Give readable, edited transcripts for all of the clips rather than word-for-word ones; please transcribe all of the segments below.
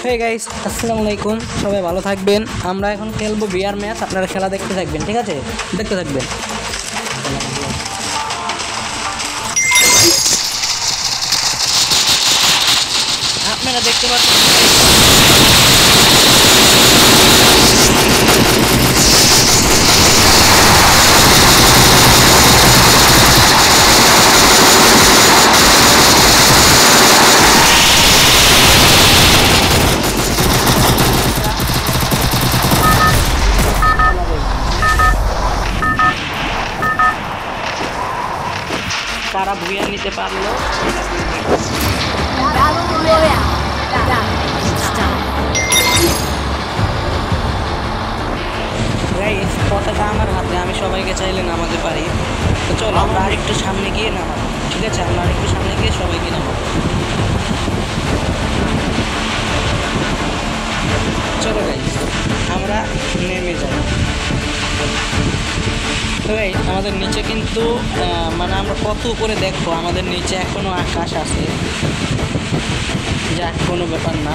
Hey guys, আসসালামু আলাইকুম। সবাই ভালো থাকবেন। আমরা এখন খেলবো বিয়ার ম্যাচ। আপনারা খেলা দেখতে থাকবেন, ঠিক আছে? দেখতে থাকবেন। আপনারা দেখতে পাচ্ছেন কারা ভুইয়া নিতে পারলো। গাইস, পতাকা আমার হাতে, আমি সবাইকে চাইলে নামাতে পারি। তো চলো আমরা আরেকটু সামনে গিয়ে নামাবো, ঠিক আছে? আমরা আরেকটু সামনে গিয়ে সবাইকে নামাবো। চলো গাইস, আমরা নেমে যাই। তো গাইস, আমাদের নিচে কিন্তু মানে আমরা কত উপরে দেখবো, আমাদের নিচে এখনো আকাশ আছে, যাক কোনো ব্যাপার না।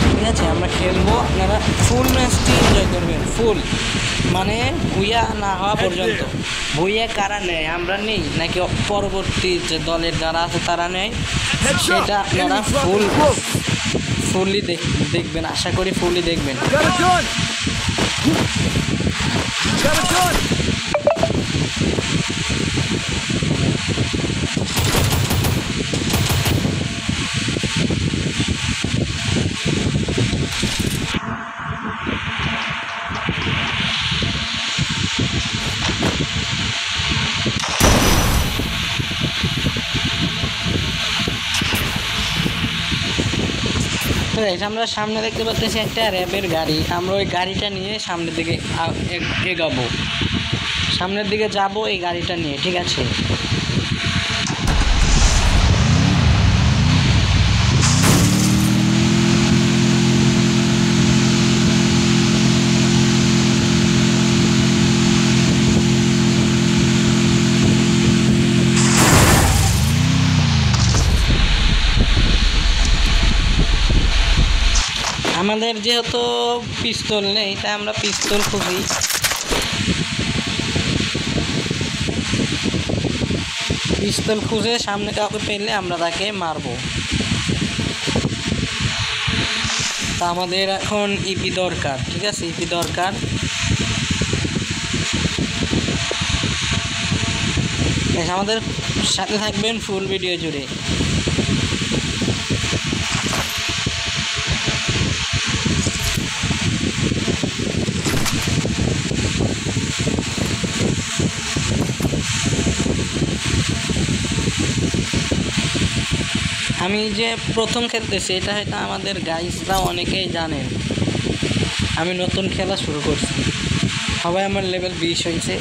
ঠিক আছে, আমরা খেলবো, আপনারা ফুল ম্যাচটি এনজয় করবেন। ফুল মানে ভুইয়া না হওয়া পর্যন্ত। ভুইয়া কারা নেয়, আমরা নেই নাকি পরবর্তী যে দলের যারা আছে তারা নেয়, সেটা আপনারা ফুললি দেখবেন। আশা করি ফুললি দেখবেন। আমরা সামনে দেখতে পাচ্ছি একটা র্যাবের গাড়ি। আমরা ওই গাড়িটা নিয়ে সামনের দিকে এগাবো, সামনের দিকে যাব এই গাড়িটা নিয়ে, ঠিক আছে? আমাদের যেহেতু পিস্তল নেই, তাই আমরা পিস্তল খুঁজি। পিস্তল খুঁজে সামনে কাউকে পেলে আমরা তাকে মারবো। তা আমাদের এখন ইপি দরকার, ঠিক আছে? ইপি দরকার। আমাদের সাথে থাকবেন ফুল ভিডিও জুড়ে। আমি যে প্রথম খেলতেছি, এটা হয়তো আমাদের গাইসরা অনেকেই জানেন। আমি নতুন খেলা শুরু করছি, সবাই আমার লেভেল 20 হয়েছে।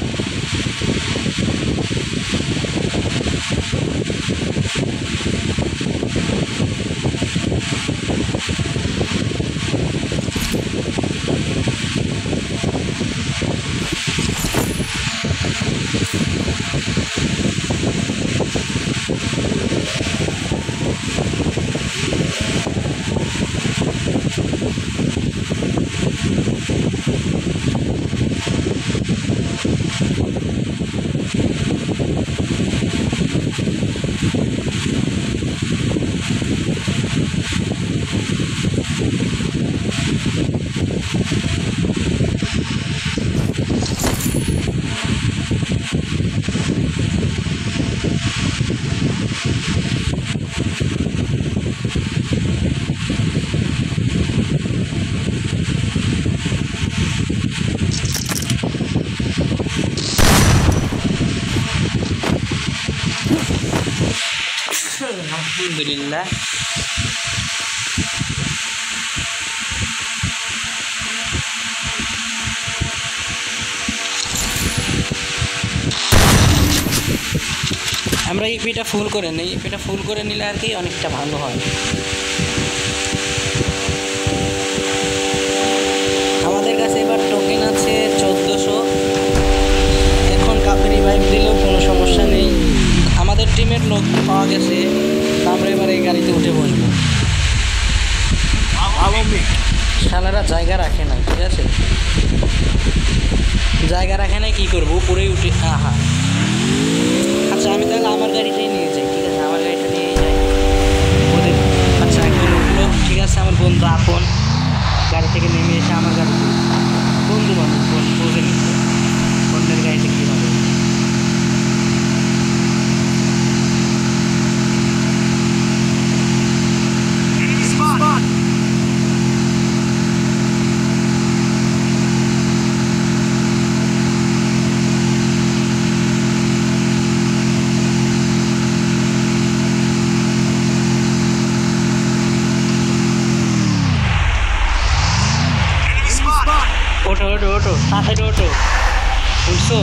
আলহামদুলিল্লাহ। আমরা ইপিটা ফুল করে নিই, ইপিটা ফুল করে নিলে আর কি অনেকটা ভালো হয়। আমাদের কাছে এবার টোকেন আছে 1400। এখন কাউকে রিভাইভ দিলেও কোনো সমস্যা নেই। আমাদের টিমের লোক পাওয়া গেছে, শালারা জায়গা রাখে না, ঠিক আছে, জায়গা রাখে না, কী করবো, উপরেই উঠে। আহা, আচ্ছা আমি তাহলে আমার গাড়িটাই নিয়ে যাই, ঠিক আছে, আমার গাড়িটা নিয়েই যাই ওদের। আচ্ছা একজন উঠলো, ঠিক আছে, আমার বন্ধু আপন গাড়ি থেকে নেমে এসে আমার গাড়ি, বন্ধু মানুষ বোঝে নিচ্ছে অন্যের গাড়িতে কীভাবে। ওঠো ওঠো ওঠো, তাড়াতাড়ি ওঠো, উঠছো?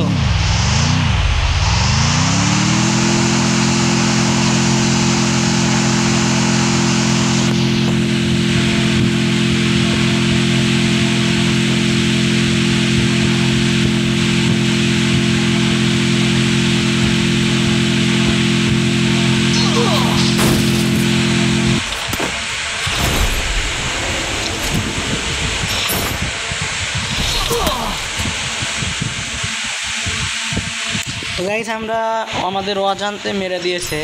তো গাইস আমরা আমাদের অজান্তে মেরে দিয়েছে।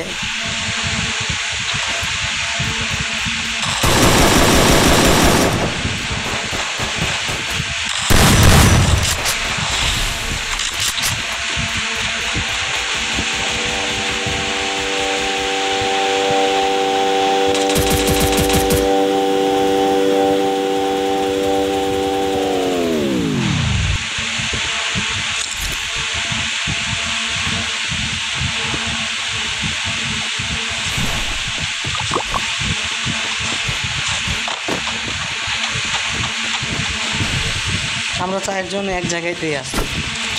আমরা চারজন এক জায়গাতেই আছি,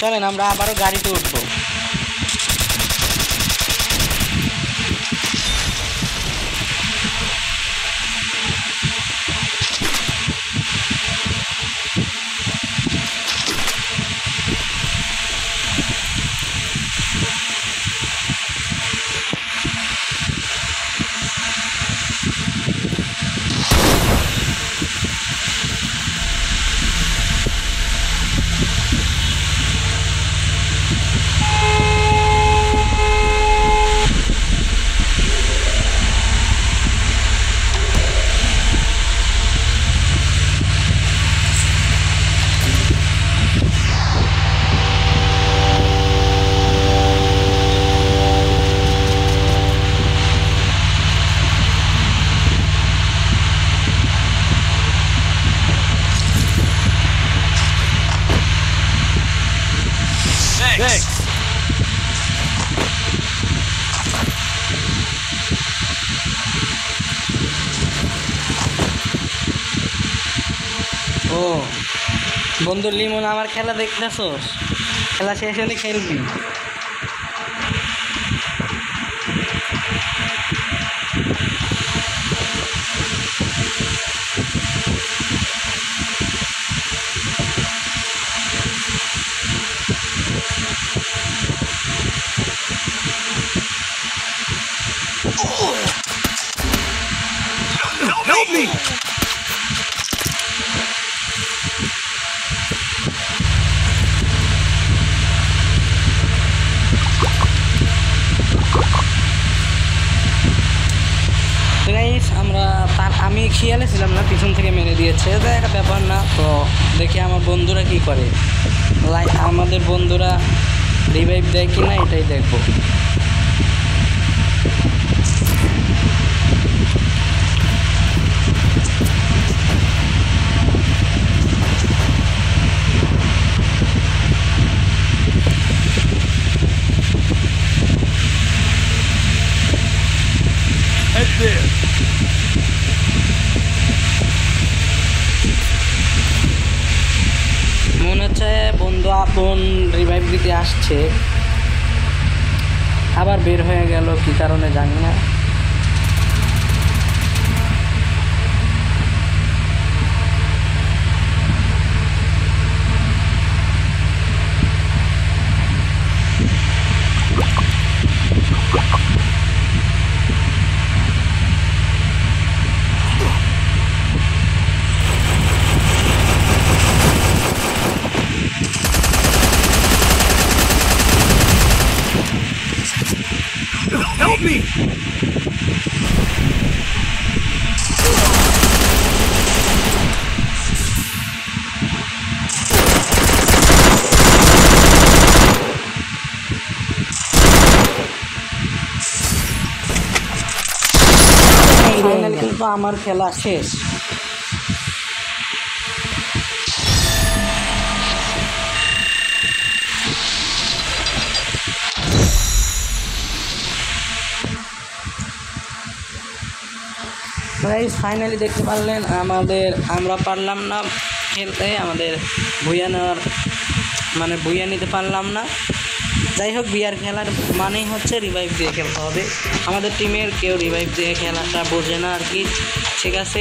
চলেন আমরা আবারও গাড়িতে উঠবো। Thanks. ও বন্ধু লিমন, আমার খেলা দেখতেছোস? খেলা শেষ হলে খেলবি। Help me! তো গাইস আমি খেয়ালে ছিলাম না, পিছন থেকে মেরে দিয়েছে, এটা একটা ব্যাপার না। তো দেখি আমার বন্ধুরা কি করে, আমাদের বন্ধুরা রিভাইভ দেয় কি না এটাই দেখবো। Head there. মনে হচ্ছে বন্ধু আপন রিভাইভ দিতে আসছে, আবার বের হয়ে গেল কি কারণে জানি না। Help me! ফাইনালি কিন্তু আমার খেলা শেষ। গাইস ফাইনালি দেখতে পারলেন আমরা পারলাম না খেলতে, আমাদের ভুইয়া নিতে পারলাম না। যাই হোক, বিয়ার খেলার মানেই হচ্ছে রিভাইভ দিয়ে খেলতে হবে। আমাদের টিমের কেউ রিভাইভ দিয়ে খেলাটা বোঝে না আর কি। ঠিক আছে,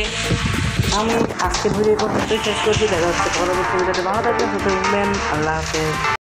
আমি আজকের ভিডিও পর্যন্ত শেষ করছি। দেখা হচ্ছে পরবর্তী ভিডিওতে। ভালো থাকবেন, সুস্থ থাকবেন। আল্লাহ হাফেজ।